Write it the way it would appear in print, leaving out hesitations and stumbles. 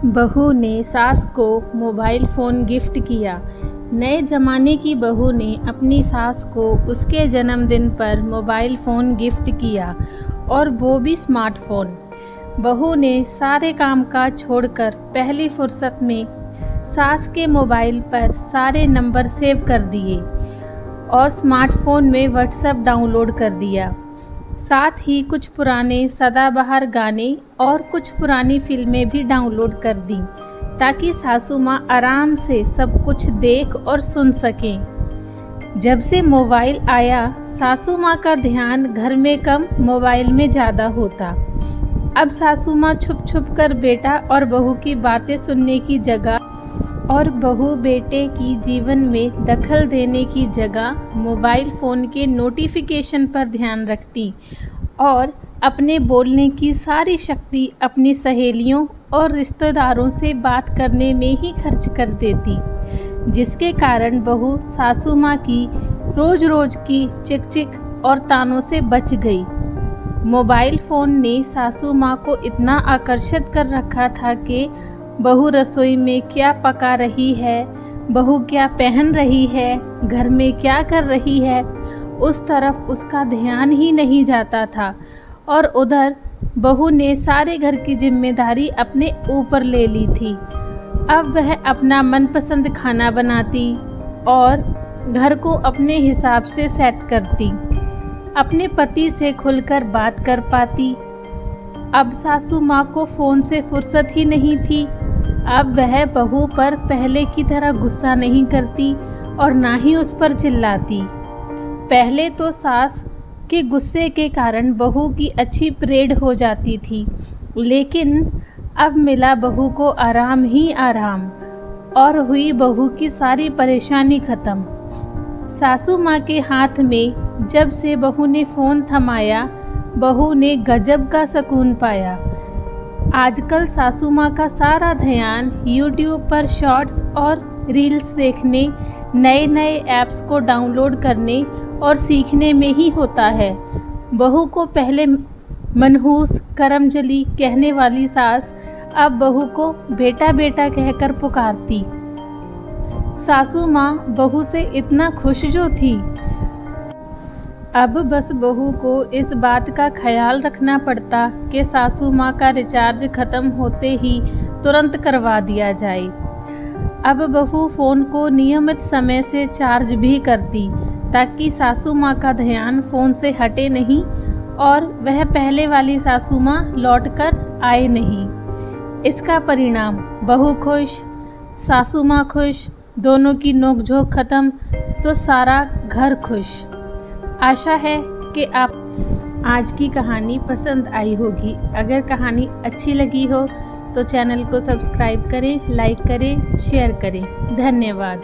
बहू ने सास को मोबाइल फ़ोन गिफ्ट किया। नए ज़माने की बहू ने अपनी सास को उसके जन्मदिन पर मोबाइल फ़ोन गिफ्ट किया, और वो भी स्मार्टफ़ोन। बहू ने सारे कामकाज छोड़कर पहली फुर्सत में सास के मोबाइल पर सारे नंबर सेव कर दिए और स्मार्टफ़ोन में व्हाट्सएप डाउनलोड कर दिया। साथ ही कुछ पुराने सदाबहार गाने और कुछ पुरानी फिल्में भी डाउनलोड कर दी, ताकि सासू माँ आराम से सब कुछ देख और सुन सकें। जब से मोबाइल आया, सासू माँ का ध्यान घर में कम, मोबाइल में ज़्यादा होता। अब सासू माँ छुप छुप कर बेटा और बहू की बातें सुनने की जगह और बहू बेटे की जीवन में दखल देने की जगह मोबाइल फ़ोन के नोटिफिकेशन पर ध्यान रखती और अपने बोलने की सारी शक्ति अपनी सहेलियों और रिश्तेदारों से बात करने में ही खर्च कर देती, जिसके कारण बहू सासू माँ की रोज़ रोज़ की चिक चिक और तानों से बच गई। मोबाइल फ़ोन ने सासू माँ को इतना आकर्षित कर रखा था कि बहू रसोई में क्या पका रही है, बहू क्या पहन रही है, घर में क्या कर रही है, उस तरफ उसका ध्यान ही नहीं जाता था। और उधर बहू ने सारे घर की जिम्मेदारी अपने ऊपर ले ली थी। अब वह अपना मनपसंद खाना बनाती और घर को अपने हिसाब से सेट करती, अपने पति से खुलकर बात कर पाती। अब सासू माँ को फ़ोन से फुर्सत ही नहीं थी। अब वह बहू पर पहले की तरह गुस्सा नहीं करती और ना ही उस पर चिल्लाती। पहले तो सास के गुस्से के कारण बहू की अच्छी परेड हो जाती थी, लेकिन अब मिला बहू को आराम ही आराम, और हुई बहू की सारी परेशानी ख़त्म। सासू माँ के हाथ में जब से बहू ने फ़ोन थमाया, बहू ने गजब का सुकून पाया। आजकल सासू माँ का सारा ध्यान यूट्यूब पर शॉर्ट्स और रील्स देखने, नए नए ऐप्स को डाउनलोड करने और सीखने में ही होता है। बहू को पहले मनहूस करमजली कहने वाली सास अब बहू को बेटा बेटा कहकर पुकारती। सासू माँ बहू से इतना खुश जो थी, अब बस बहू को इस बात का ख्याल रखना पड़ता कि सासू माँ का रिचार्ज ख़त्म होते ही तुरंत करवा दिया जाए। अब बहू फ़ोन को नियमित समय से चार्ज भी करती, ताकि सासू माँ का ध्यान फ़ोन से हटे नहीं और वह पहले वाली सासू माँ लौट कर आए नहीं। इसका परिणाम बहू खुश, सासू माँ खुश, दोनों की नोकझोंक ख़त्म, तो सारा घर खुश। आशा है कि आप आज की कहानी पसंद आई होगी। अगर कहानी अच्छी लगी हो तो चैनल को सब्सक्राइब करें, लाइक करें, शेयर करें। धन्यवाद।